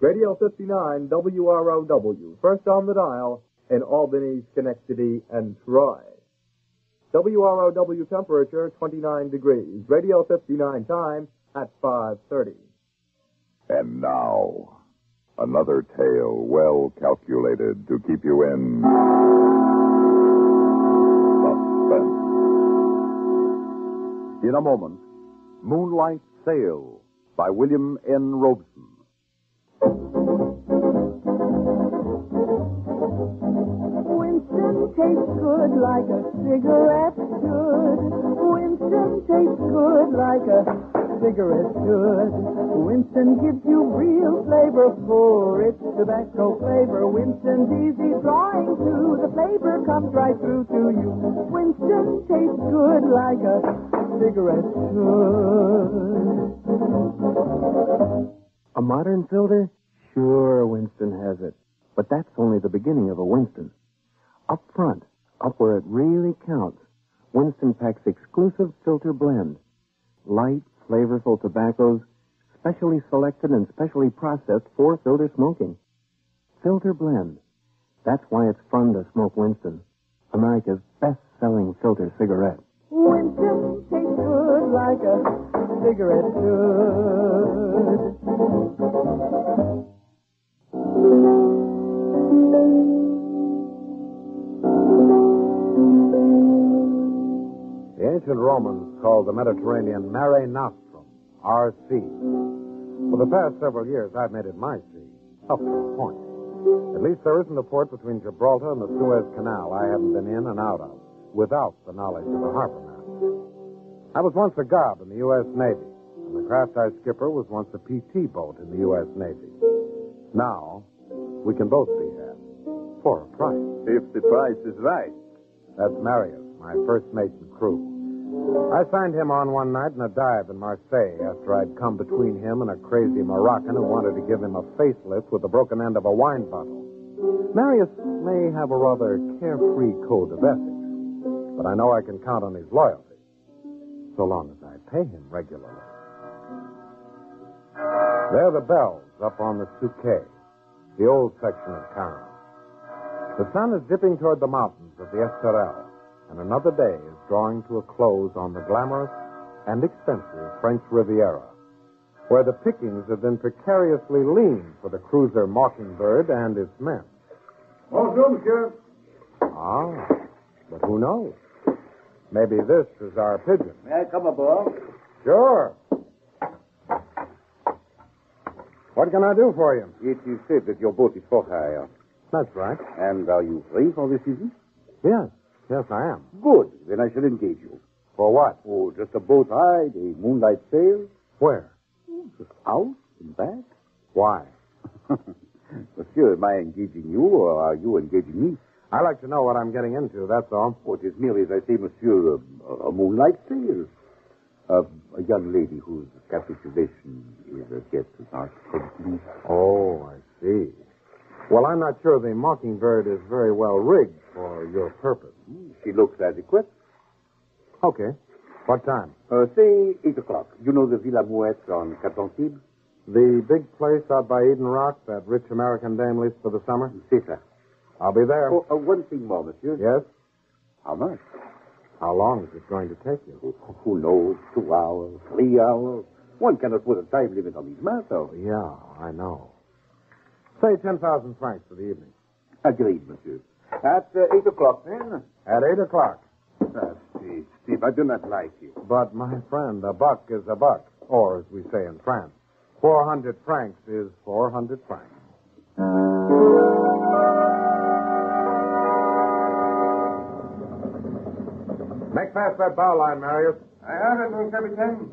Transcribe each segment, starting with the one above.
Radio 59 WROW, first on the dial in Albany, Schenectady, and Troy. WROW temperature 29 degrees. Radio 59 time at 5:30. And now, another tale well calculated to keep you in suspense. In a moment, Moonlight Sail by William N. Robeson. Winston tastes good like a cigarette should. Winston tastes good like a cigarette should. Winston gives you real flavor, full rich tobacco flavor. Winston's easy drawing too. The flavor comes right through to you. Winston tastes good like a cigarette should. A modern filter? Sure, Winston has it. But that's only the beginning of a Winston. Up front, up where it really counts, Winston packs exclusive filter blend. Light, flavorful tobaccos, specially selected and specially processed for filter smoking. Filter blend. That's why it's fun to smoke Winston, America's best-selling filter cigarette. Winston tastes good like a cigarette should. The ancient Romans called the Mediterranean Mare Nostrum, R.C. For the past several years, I've made it my sea, up to a point. At least there isn't a port between Gibraltar and the Suez Canal I haven't been in and out of, without the knowledge of a harbor master. I was once a gob in the U.S. Navy, and the craft I skipper was once a PT boat in the U.S. Navy. Now, we can both be had, for a price. If the price is right. That's Marius, my first mate and crew. I signed him on one night in a dive in Marseille after I'd come between him and a crazy Moroccan who wanted to give him a facelift with the broken end of a wine bottle. Marius may have a rather carefree code of ethics, but I know I can count on his loyalty, so long as I pay him regularly. There are the bells up on the Souquet, the old section of town. The sun is dipping toward the mountains of the Estoril, and another day is drawing to a close on the glamorous and expensive French Riviera, where the pickings have been precariously lean for the cruiser Mockingbird and its men. Bonjour, monsieur. Ah, but who knows? Maybe this is our pigeon. May I come aboard? Sure. What can I do for you? It is said that your boat is for hire. That's right. And are you free for the season? Yes, I am. Good. Then I shall engage you. For what? Oh, just a boat ride, a moonlight sail. Where? Just out and back. Why? Monsieur, am I engaging you or are you engaging me? I like to know what I'm getting into, that's all. Oh, it is merely, as I say, monsieur, a moonlight sail. A young lady whose capitulation is as yet not complete. Oh, I see. Well, I'm not sure the Mockingbird is very well rigged for your purpose. She looks adequate. Okay. What time? Say 8 o'clock. You know the Villa Mouette on Cap d'Antibes? The big place out by Eden Rock that rich American dame leased for the summer? C'est ça. I'll be there. Oh, one thing more, monsieur. Yes? How much? How long is it going to take you? Who knows? 2 hours, 3 hours. One cannot put a time limit on these matters. Yeah, I know. Say 10,000 francs for the evening. Agreed, monsieur. At 8 o'clock, then? At 8 o'clock. Steve, I do not like you. But, my friend, a buck is a buck. Or, as we say in France, 400 francs is 400 francs. Make fast that bow line, Marius. I have it, mon capitaine.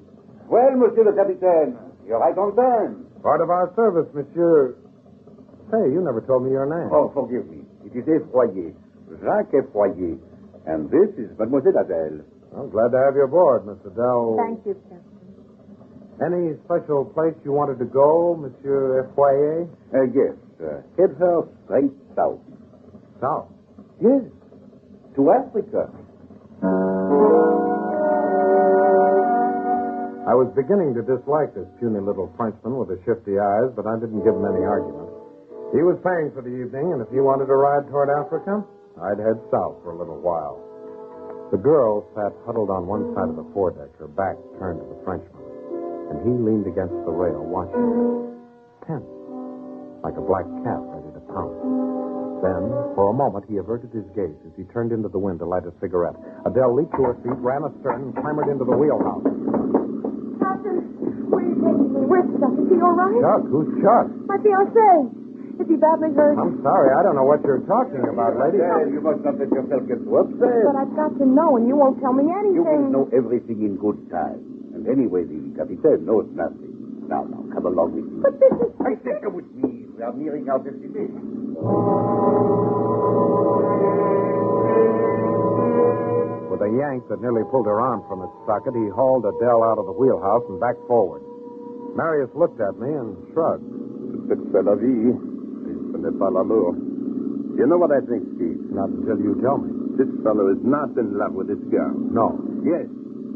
Well, monsieur le capitaine, you're right on time. Part of our service, monsieur. Say, you never told me your name. Oh, forgive me. It is Effroyer. Jacques Effroyer. And this is Mademoiselle Adele. I'm glad to have you aboard, Miss Adele. Thank you, Captain. Any special place you wanted to go, Monsieur Effroyer? Yes. Head her straight south. South? Yes. To Africa. I was beginning to dislike this puny little Frenchman with the shifty eyes, but I didn't give him any argument. He was paying for the evening, and if he wanted to ride toward Africa, I'd head south for a little while. The girl sat huddled on one side of the foredeck, her back turned to the Frenchman, and he leaned against the rail watching her, tense, like a black cat ready to pounce. Then, for a moment, he averted his gaze as he turned into the wind to light a cigarette. Adele leaped to her feet, ran astern, and clambered into the wheelhouse. Captain, where are you taking me? Where's Chuck? Is he all right? Chuck? Who's Chuck? My fiancé. Is he badly hurt? I'm sorry, I don't know what you're talking about, lady. You must not let yourself get too upset. But I've got to know, and you won't tell me You will anything. know everything in good time. And anyway, the Captain knows nothing. Now, come along with me. But this is... I said come with me. We are nearing our destination. With a yank that nearly pulled her arm from its socket, he hauled Adele out of the wheelhouse and backed forward. Marius looked at me and shrugged. C'est la vie. Ce n'est pas l'amour. You know what I think, Steve? Not until you tell me. This fellow is not in love with this girl. No. Yes.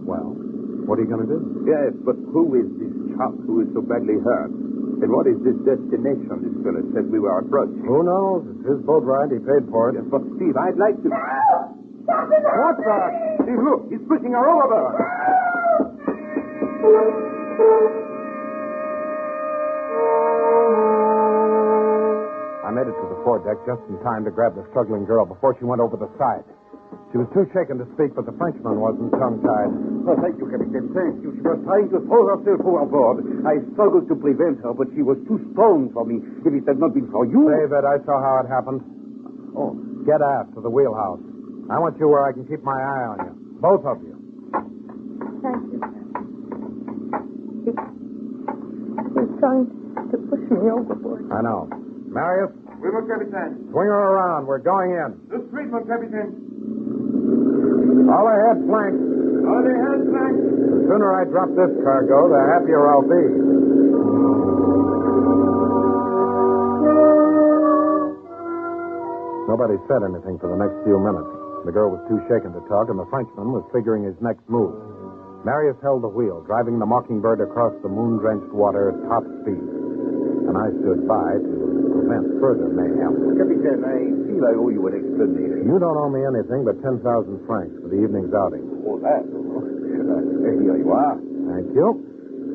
Well, what are you going to do? Yes, but who is this chap who is so badly hurt? And what is this destination this fellow said we were approaching? Who knows? It's his boat ride. He paid for it. Yes, but Steve, I'd like to... What the? Steve, look, he's pushing her overboard. I made it to the foredeck just in time to grab the struggling girl before she went over the side. She was too shaken to speak, but the Frenchman wasn't tongue-tied. Oh, thank you, Captain. Thank you. She was trying to throw herself overboard. I struggled to prevent her, but she was too strong for me. If it had not been for you... Save it. I saw how it happened. Oh, Get aft to the wheelhouse. I want you where I can keep my eye on you. Both of you. Thank you. He's trying to push me overboard. I know. Marius, oui, mon capitaine. swing her around. We're going in. The street, mon capitaine. All ahead, flank. All ahead, Frank. The sooner I drop this cargo, the happier I'll be. Nobody said anything for the next few minutes. The girl was too shaken to talk, and the Frenchman was figuring his next move. Marius held the wheel, driving the Mockingbird across the moon-drenched water at top speed. And I stood by to prevent further mayhem. Captain, I feel I owe you an explanation. You don't owe me anything but 10,000 francs for the evening's outing. Oh, that? Oh, here you are. Thank you.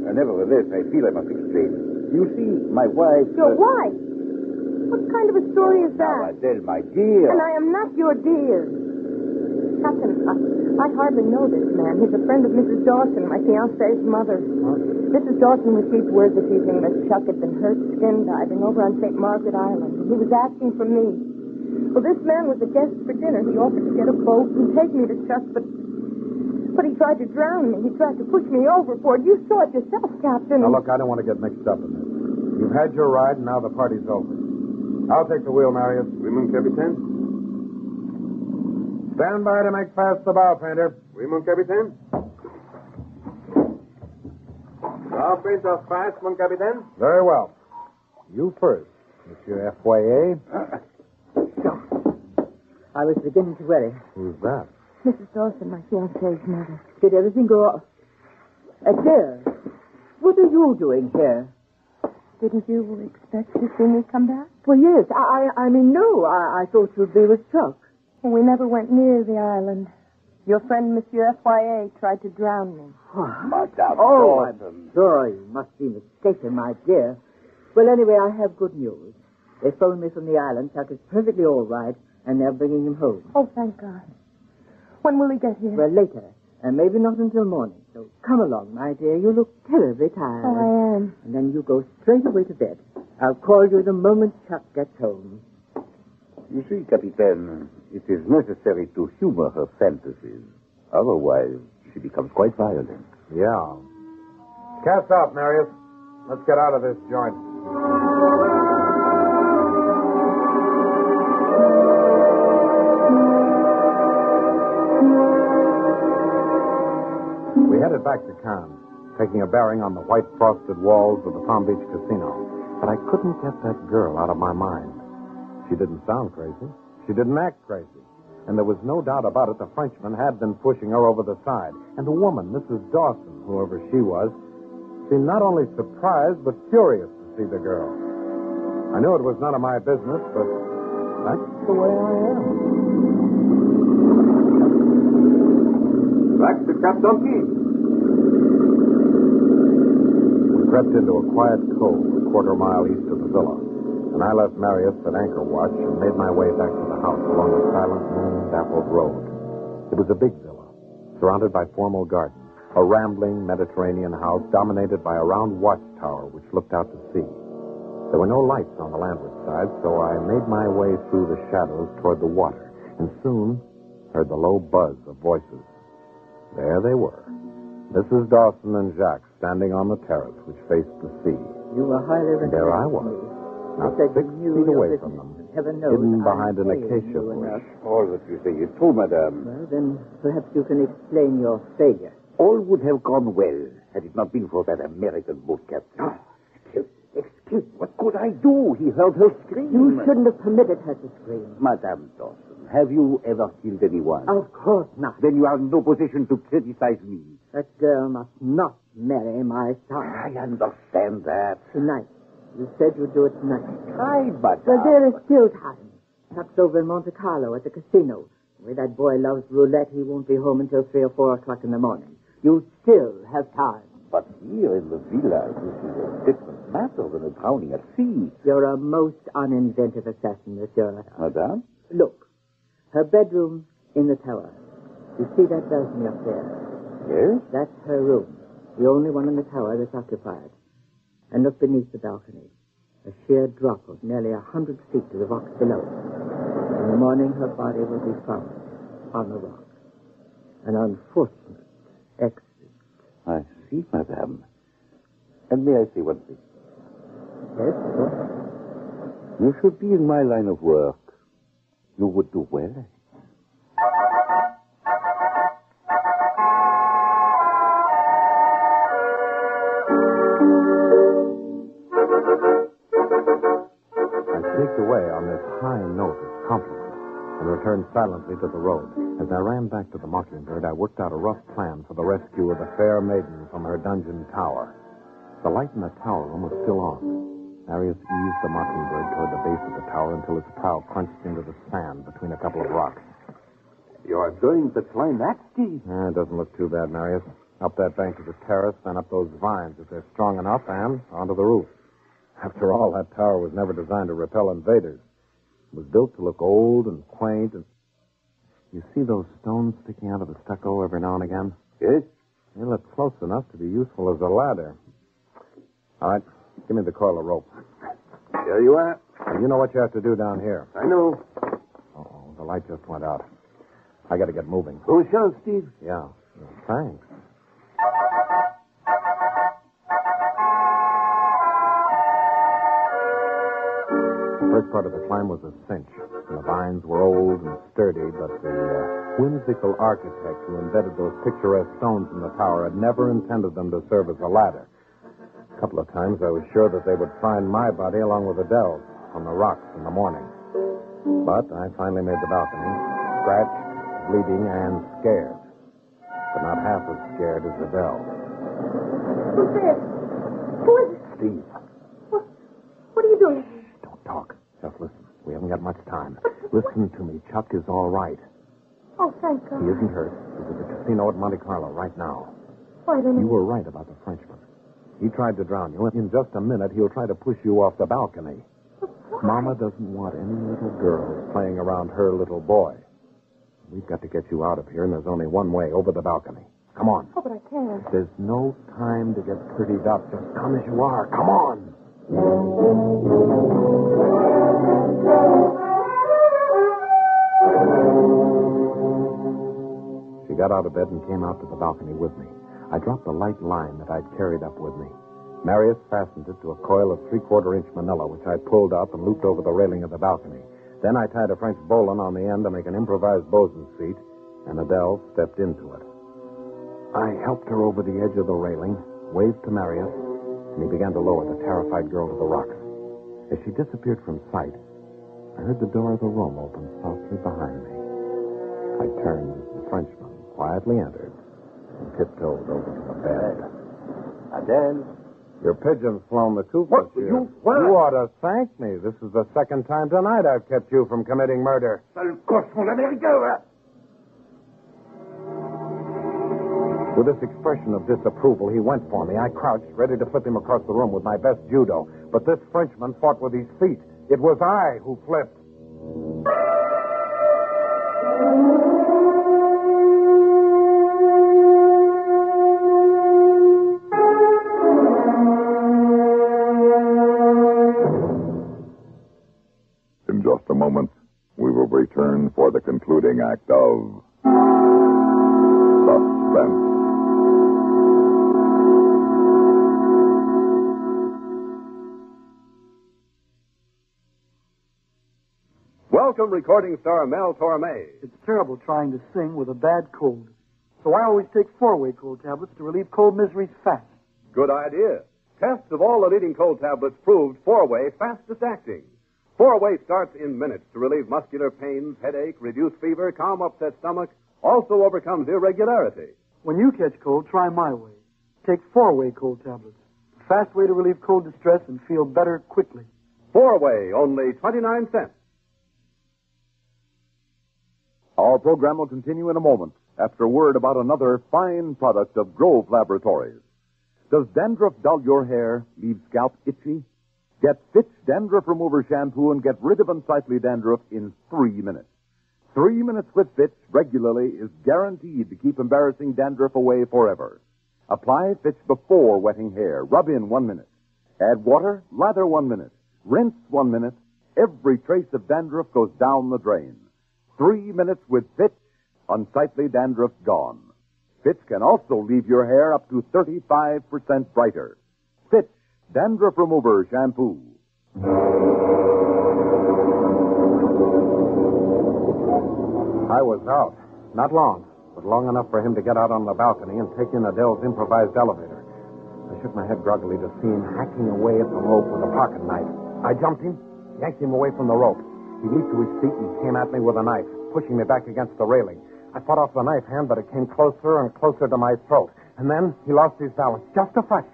Nevertheless, I feel I must explain. You see, my wife... Your wife? What kind of a story is Now, that? Adele, my dear. And I am not your dear. Captain, I hardly know this man. He's a friend of Mrs. Dawson, my fiancé's mother. Mrs. Dawson received word this evening that Chuck had been hurt skin diving over on St. Margaret Island. He was asking for me. Well, this man was a guest for dinner. He offered to get a boat and take me to Chuck, but he tried to drown me. He tried to push me overboard. You saw it yourself, Captain. Now, look, I don't want to get mixed up in this. You've had your ride, and now the party's over. I'll take the wheel, Marius. Oui, mon capitaine. Stand by to make fast the bow, painter. Oui, mon capitaine. Bow painter fast, mon capitaine. Very well. You first, Monsieur Foyer. I was beginning to worry. Who's that? Mrs. Dawson, my fiancé's mother. Did everything go off? Adele, what are you doing here? Didn't you expect to see me come back? Well, yes. I mean, no. I thought you'd be with Chuck. We never went near the island. Your friend, Monsieur Foyer, tried to drown me. Madame Oh, I'm Dawson. sure you must be mistaken, my dear. Well, anyway, I have good news. They phoned me from the island. Chuck is perfectly all right, and they're bringing him home. Oh, thank God. When will he get here? Well, later, and maybe not until morning. So come along, my dear. You look terribly tired. Oh, I am. And then you go straight away to bed. I'll call you the moment Chuck gets home. You see, Captain, it is necessary to humor her fantasies. Otherwise, she becomes quite violent. Yeah. Cast off, Marius. Let's get out of this joint. We headed back to Cannes, taking a bearing on the white frosted walls of the Palm Beach Casino. But I couldn't get that girl out of my mind. She didn't sound crazy. She didn't act crazy. And there was no doubt about it, the Frenchman had been pushing her over the side. And the woman, Mrs. Dawson, whoever she was, seemed not only surprised, but furious to see the girl. I knew it was none of my business, but that's the way I am. Back to Captain Key. We crept into a quiet cove a quarter-mile east of the villa, and I left Marius at anchor watch and made my way back to the house along the silent, moon-dappled road. It was a big villa, surrounded by formal gardens, a rambling Mediterranean house dominated by a round watchtower which looked out to sea. There were no lights on the landward side, so I made my way through the shadows toward the water, and soon heard the low buzz of voices. There they were, Mrs. Dawson and Jacques standing on the terrace which faced the sea. You were highly And there I was, not 6 feet away from them, Heaven knows hidden I behind an failed acacia you bush. enough. All that you say is true, madame. Well, then perhaps you can explain your failure. All would have gone well had it not been for that American boat captain. Oh, excuse me, what could I do? He heard her scream. You shouldn't have permitted her to scream. Madame Dawson, have you ever killed anyone? Of course not. Then you are in no position to criticize me. That girl must not marry my son. I understand that. Tonight. You said you'd do it tonight. Try, madame. Well, there is still time. Perhaps over in Monte Carlo at the casino. The way that boy loves roulette, he won't be home until 3 or 4 o'clock in the morning. You still have time. But here in the villa, this is a different matter than a drowning at sea. You're a most uninventive assassin, monsieur. Madame? Look, her bedroom in the tower. You see that balcony up there? Yes? That's her room. The only one in the tower that's occupied. And look beneath the balcony. A sheer drop of nearly 100 feet to the rocks below. In the morning, her body will be found on the rock. An unfortunate accident. I see, madame. And may I say one thing? Yes, sir. You should be in my line of work. You would do well. I sneaked away on this high note of compliment and returned silently to the road. As I ran back to the Mockingbird, I worked out a rough plan for the rescue of the fair maiden from her dungeon tower. The light in the tower room was still on. Marius eased the Mockingbird toward the base of the tower until its prow crunched into the sand between a couple of rocks. You are going to climb that steep. It doesn't look too bad, Marius. Up that bank to the terrace, then up those vines if they're strong enough, and onto the roof. After all, that tower was never designed to repel invaders. It was built to look old and quaint, and... You see those stones sticking out of the stucco every now and again? Yes? They look close enough to be useful as a ladder. All right, give me the coil of rope. Here you are. And you know what you have to do down here. I know. Uh-oh, the light just went out. I got to get moving. Bonne chance, Steve. Yeah, thanks. The first part of the climb was a cinch. The vines were old and sturdy, but the whimsical architect who embedded those picturesque stones in the tower had never intended them to serve as a ladder. A couple of times I was sure that they would find my body along with Adele's on the rocks in the morning. But I finally made the balcony, scratched, bleeding, and scared. But not half as scared as Adele. Who's there? Who is it? Steve, What are you doing? don't talk. Just listen. We haven't got much time. Listen to me. Chuck is all right. Oh, thank God. He isn't hurt. He's at the casino at Monte Carlo right now. Why, then... You were right about the Frenchman. He tried to drown you. In just a minute, he'll try to push you off the balcony. Mama doesn't want any little girls playing around her little boy. We've got to get you out of here, and there's only one way, over the balcony. Come on. Oh, but I can't. There's no time to get prettied up. Just come as you are. Come on. She got out of bed and came out to the balcony with me. I dropped the light line that I'd carried up with me. Marius fastened it to a coil of 3/4-inch manila, which I pulled up and looped over the railing of the balcony. Then I tied a French bowline on the end to make an improvised bosun's seat, and Adele stepped into it. I helped her over the edge of the railing, waved to Marius, and he began to lower the terrified girl to the rocks. As she disappeared from sight, I heard the door of the room open softly behind me. I turned as the Frenchman quietly entered and tiptoed over to the bed. Adele. Your pigeon's flown the coop this year. You ought to thank me. This is the second time tonight I've kept you from committing murder. With this expression of disapproval, he went for me. I crouched, ready to flip him across the room with my best judo. But this Frenchman fought with his feet. It was I who flipped. In just a moment, we will return for the concluding act of Suspense. Welcome, recording star Mel Torme. It's terrible trying to sing with a bad cold. So I always take 4-way cold tablets to relieve cold miseries fast. Good idea. Tests of all the leading cold tablets proved 4-way fastest acting. 4-way starts in minutes to relieve muscular pains, headache, reduce fever, calm upset stomach, also overcomes irregularity. When you catch cold, try my way. Take 4-way cold tablets. A fast way to relieve cold distress and feel better quickly. 4-way, only 29 cents. Our program will continue in a moment after a word about another fine product of Grove Laboratories. Does dandruff dull your hair, leave scalp itchy? Get Fitch Dandruff Remover Shampoo and get rid of unsightly dandruff in 3 minutes. 3 minutes with Fitch regularly is guaranteed to keep embarrassing dandruff away forever. Apply Fitch before wetting hair. Rub in 1 minute. Add water, lather 1 minute. Rinse 1 minute. Every trace of dandruff goes down the drain. 3 minutes with Fitch, unsightly dandruff gone. Fitch can also leave your hair up to 35% brighter. Fitch Dandruff Remover Shampoo. I was out. Not long, but long enough for him to get out on the balcony and take in Adele's improvised elevator. I shook my head groggily to see him hacking away at the rope with a pocket knife. I jumped him, yanked him away from the rope. He leaped to his feet and came at me with a knife, pushing me back against the railing. I fought off the knife hand, but it came closer and closer to my throat. And then he lost his balance, just a fraction,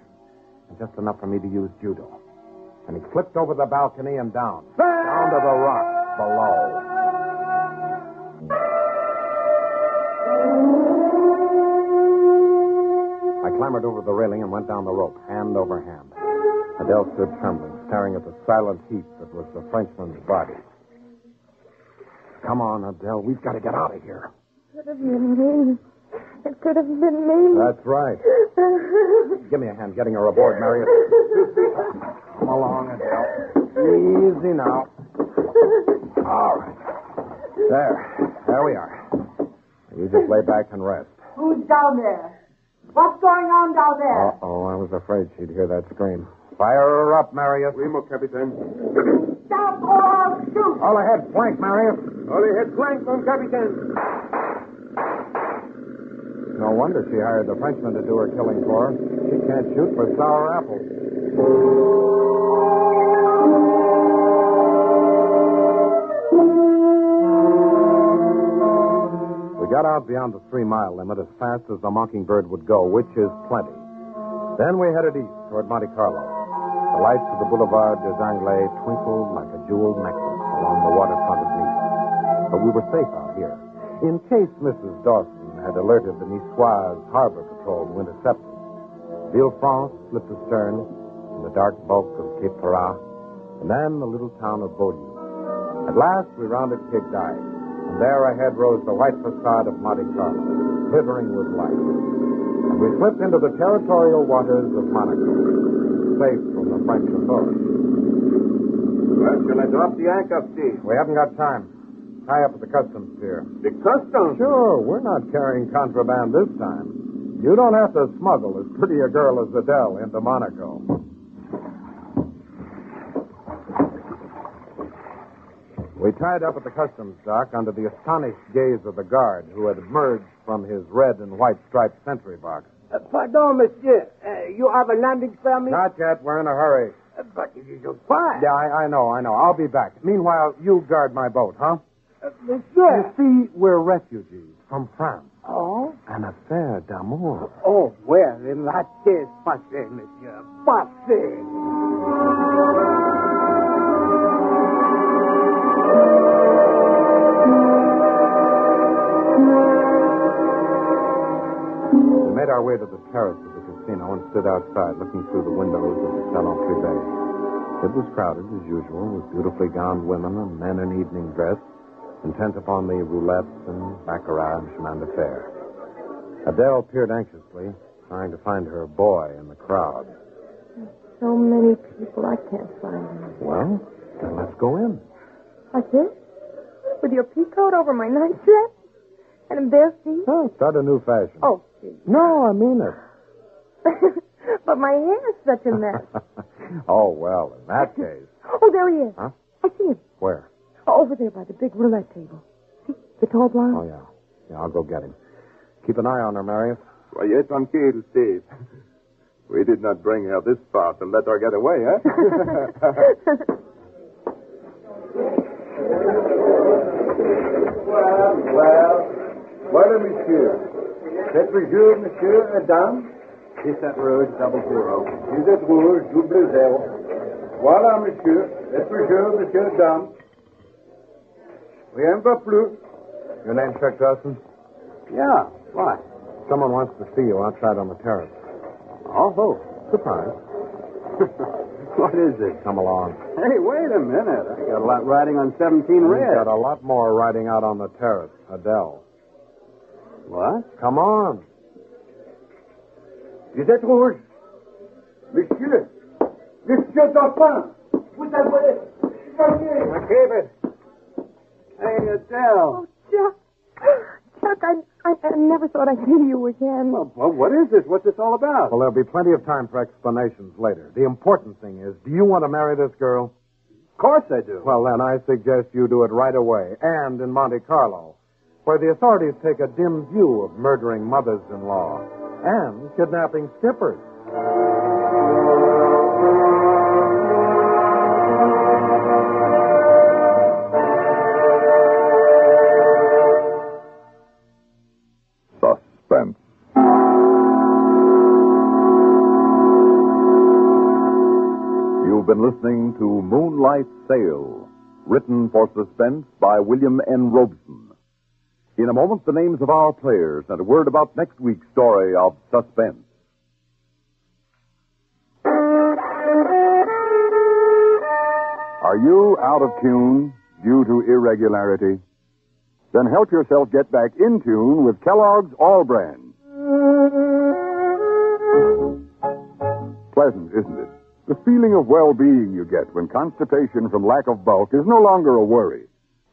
and just enough for me to use judo. And he flipped over the balcony and down to the rock below. I clambered over the railing and went down the rope, hand over hand. Adele stood trembling, staring at the silent heap that was the Frenchman's body. Come on, Adele. We've got to get out of here. It could have been me. It could have been me. That's right. Give me a hand getting her aboard, Marius. Come along, Adele. Easy now. All right. There we are. You just lay back and rest. Who's down there? What's going on down there? Uh-oh, I was afraid she'd hear that scream. Fire her up, Marius. Primo, Capitan. Stop or I'll shoot. All ahead, flank, Marius. All ahead, flank, mon Capitan. No wonder she hired the Frenchman to do her killing for her. She can't shoot for sour apples. We got out beyond the 3-mile limit as fast as the Mockingbird would go, which is plenty. Then we headed east toward Monte Carlo. The lights of the Boulevard des Anglais twinkled like a jeweled necklace along the waterfront of Nice. But we were safe out here. In case Mrs. Dawson had alerted the Niçoise Harbor Patrol to intercept us. Villefranche slipped astern in the dark bulk of Cape Ferrat, and then the little town of Beaulieu. At last, we rounded Cape d'Aille, and there ahead rose the white facade of Monte Carlo, quivering with light. And we slipped into the territorial waters of Monaco, safe from the French authorities. Well, shall I drop the anchor, Steve? We haven't got time. Tie up at the customs pier. The customs? Sure, we're not carrying contraband this time. You don't have to smuggle as pretty a girl as Adele into Monaco. We tied up at the customs dock under the astonished gaze of the guard who had emerged from his red and white striped sentry box. Pardon, monsieur. You have a landing permit? Not yet. We're in a hurry. But it is a fire. Yeah, I know. I'll be back. Meanwhile, you guard my boat, huh? Monsieur. You see, we're refugees from France. Oh? An affair d'amour. Oh, well, in that case, passez, monsieur. Passez. We made our way to the terrace of the casino and stood outside looking through the windows of the Salon Privé. It was crowded, as usual, with beautifully gowned women and men in evening dress, intent upon the roulettes and baccarat and chemin de fer. Adele peered anxiously, trying to find her boy in the crowd. So many people, I can't find him. Well, then let's go in. Like this? With your peacoat over my nightdress? And in bare feet? Oh, start a new fashion. Oh, gee. No, I mean it. But my hair is such a mess. Oh, well, in that case. Oh, there he is. Huh? I see him. Where? Over there by the big roulette table. See, the tall blonde? Oh, yeah. Yeah, I'll go get him. Keep an eye on her, Marius. Soyez tranquille, Steve. We did not bring her this far to let her get away, eh? Voilà, monsieur. C'est jour, monsieur, et dame. 17 Rouge, 00. 17 rouge, double zéro. Voilà, monsieur. C'est jour, monsieur, et dame. Rien pas plus. Your name, Chuck Dawson? Yeah, why? Someone wants to see you outside on the terrace. Oh, Surprise. what is it? Come along. Hey, wait a minute. I got a lot riding on 17 We've red. got a lot more riding out on the terrace. Adele. What? Come on. 17 rouge. Monsieur. Monsieur Dupin. Vous avez... McCabe. Hey, Adele. Oh, Chuck. Chuck, I never thought I'd see you again. Well, what is this? What's this all about? Well, there'll be plenty of time for explanations later. The important thing is, do you want to marry this girl? Of course I do. Well, then I suggest you do it right away, and in Monte Carlo, where the authorities take a dim view of murdering mothers-in-law and kidnapping skippers. Suspense. You've been listening to Moonlight Sail, written for suspense by William N. Robeson. In a moment, the names of our players and a word about next week's story of suspense. Are you out of tune due to irregularity? Then help yourself get back in tune with Kellogg's All Brand. Pleasant, isn't it? The feeling of well-being you get when constipation from lack of bulk is no longer a worry.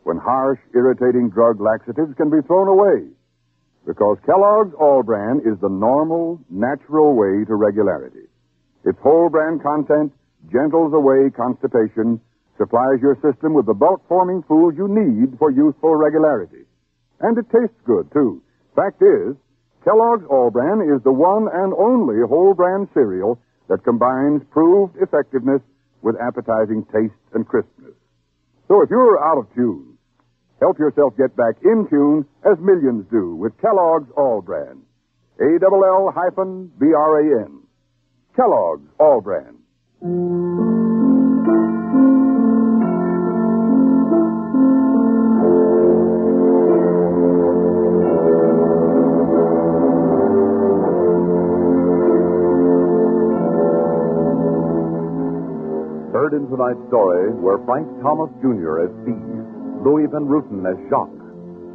When harsh, irritating drug laxatives can be thrown away. Because Kellogg's All Brand is the normal, natural way to regularity. Its whole brand content gentles away constipation, supplies your system with the bulk-forming foods you need for youthful regularity. And it tastes good, too. Fact is, Kellogg's All Brand is the one and only whole brand cereal that combines proved effectiveness with appetizing taste and crispness. So if you're out of tune, help yourself get back in tune as millions do with Kellogg's All Brand. ALL-BRAN. Kellogg's All Brand. Heard in tonight's story were Frank Thomas Jr. as Steve, Louis Van Ruten as Jacques,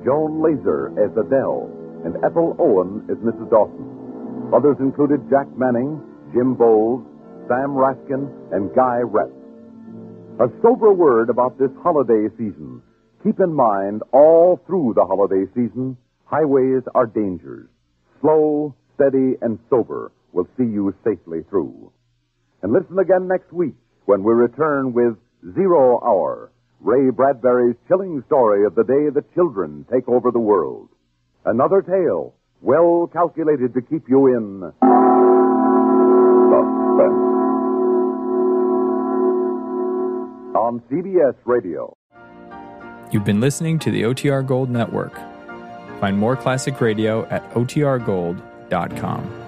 Joan Laser as Adele, and Ethel Owen as Mrs. Dawson. Others included Jack Manning, Jim Bowles, Sam Raskin, and Guy Retz. A sober word about this holiday season. Keep in mind, all through the holiday season, highways are dangers. Slow, steady, and sober will see you safely through. And listen again next week when we return with 0 Hour, Ray Bradbury's chilling story of the day the children take over the world. Another tale, well calculated to keep you in suspense. On CBS Radio. You've been listening to the OTR Gold Network. Find more classic radio at otrgold.com.